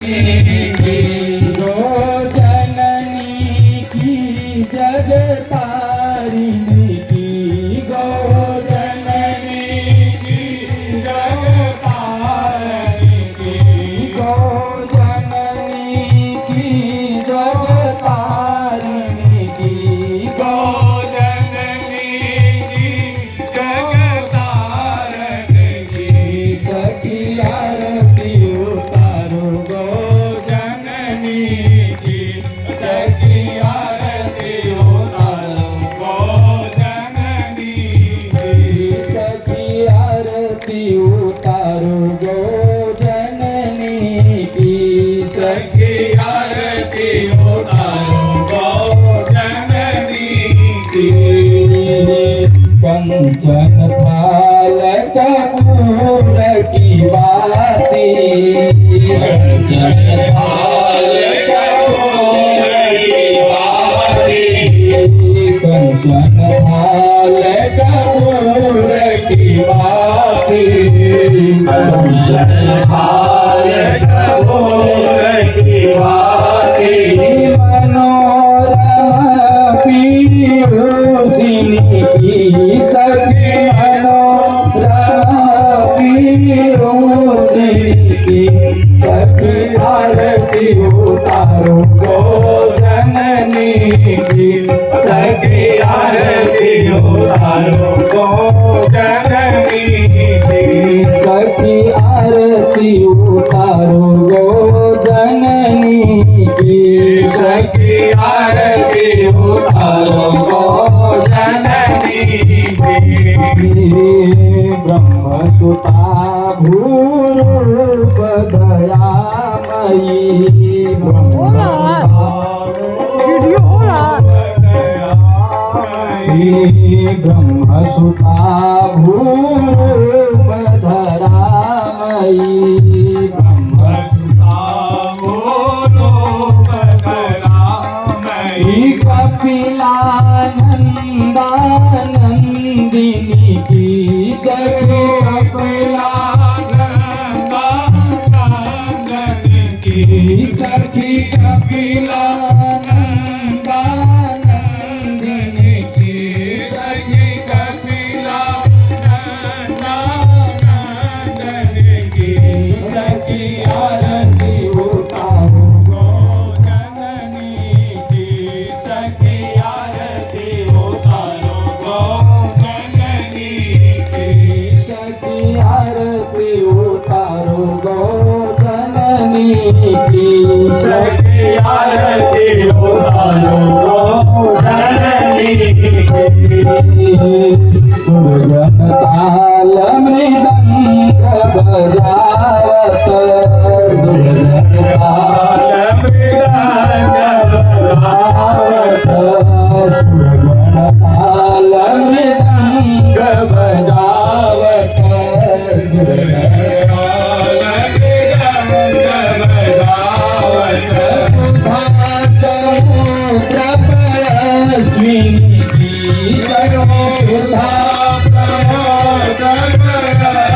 की गो जननी की जग तारिणी की गो जननी की जग तारिणी की गो जननी की जग तारिणी की गो जननी की जग तारिणी की सखी आरती उतारो गो जननी की सखी आरती उतारो गो जननी की सखी आरती उतारो गो जननी की सखी आरती उतारो गो जननी की कंचन थाल कपूर की बाती कंचन थाल कपूर की बाती कंचन थाल कपूर की बाती कंचन थाल कपूर की बाती मनोरमा पीयूषिनी की सखी मनोरमा पीयूषिनी की सखी आरती उतारो गो जननी की सखी आरती उतारो गो जननी की सखी आरती उतारो गो जननी की सखी आरती उतारो गो जननी की ब्रह्मसुता भूरूप दयामयी ब्रह्मसुता भूरूप धरामयी ब्रह्मसुता भूरूप धरामयी कपिलानंदानंदिनी की सखी कपिलानंदानंदिनी की सखी कपिलानंदानंदिनी की सखी कपिलानंदानंदिनी की सखी आरती उतारो गो जननी की सखी आरती उतारो गो जननी की सखी आरती उतारो गो जननी की सखी आरती उतारो गो जननी की सुरगन ताल मृदंग बजावत सुरगन ताल मृदंग बजावत सुरगन ताल मृदंग बजावत सुरगन ताल मृदंग बजावत सुधा समुद्र परश्विनी की सखी सुधा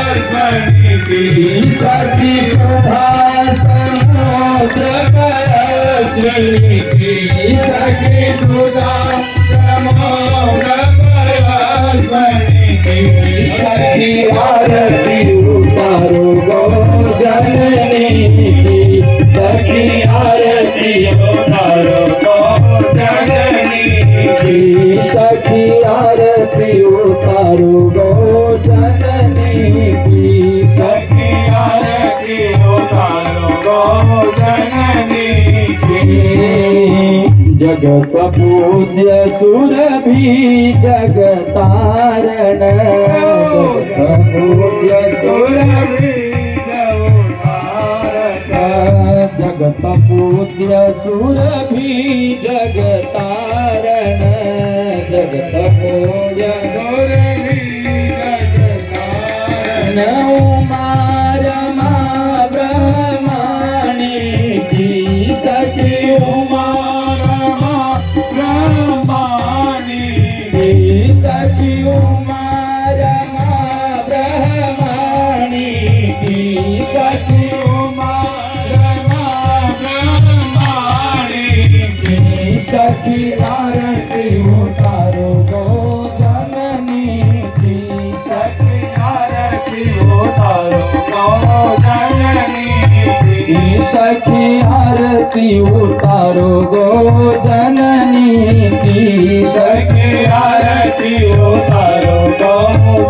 परश्विनी की सखी सुधा समुद्र परश्विनी की सखी सुधा समुद्र परश्विनी की सखी आरती उतारो गो जननी की सखी आरती उतारो गो जननी की सखी आरती उतारो गो जननी की सखी आरती उतारो गो जननी की जगत पूज्य सुरभि जगतारण जगत पूज्य सुरभि जगत पूज्य सुरभि जगतारण जगत पूज्य सुरभि जगतारण उमा रमा ब्रह्माणी की सखी उमा रमा ब्रह्माणी की सखी उमा रमा ब्रह्माणी की सखी उमा रमा सखी आरती उतारो गो जननी की सखी आरती उतारो गो जननी की सखी आरती उतारो गो जननी की सखी आरती उतारो गो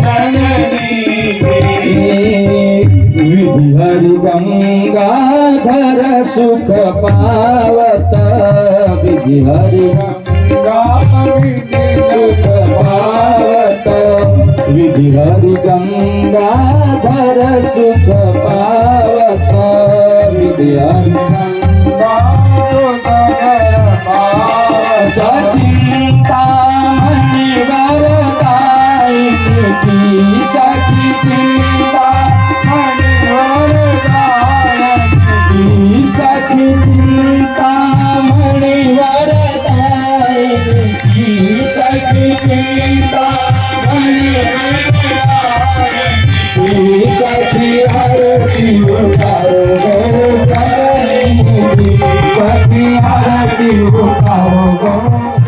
जननी की विधि हरि गंगाधर सुख पावत विधि हरि सुख पावत विधि हरि गंगाधर सुख पावत विधि हरि चिंता मणि वरदायिनी की सखी चिंता सखी चिंता मणि वरदायिनी की सखी चिंता मणि वरदायिनी सखी आरती उतारो गो जननी की सखी आरती उतारो गो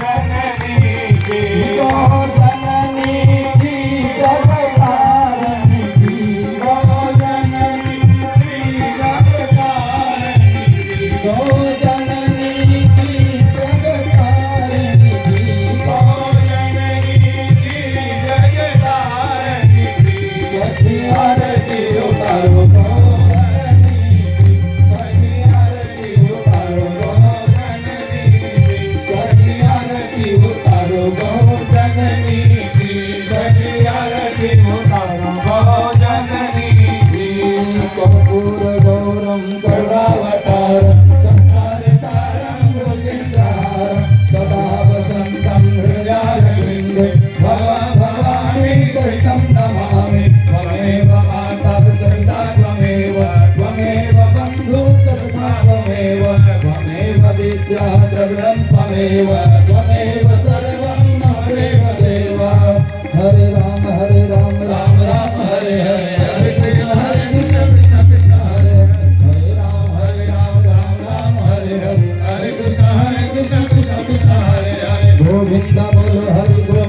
जननी की गो जननी की जगतारिणी की गो जननी की जगतारिणी गो जननी की जगतारिणी की गो सखी आरती उतारो गो सखी आरती उतारो गो जननी की सखी आरती उतारो गो जननी की कर्पूर गौरम करुणावतारम संसार सारं भुजगेन्द्रहारं सदा वसन्तं हृदयारविन्दे भवान् भवानी सहितं नमामि त्वमेव माता पिता त्वमेव त्वमेव बन्धु च सखा त्वमेव त्वमेव विद्या द्रविणं त्वमेव त्वमेव सर्वं मम देव हरे राम राम राम हरे हरे हरे कृष्ण कृष्ण कृष्ण हरे हरे राम राम हरे हरे हरे कृष्ण कृष्ण कृष्ण हरे हरे गोविंद बोलो हरि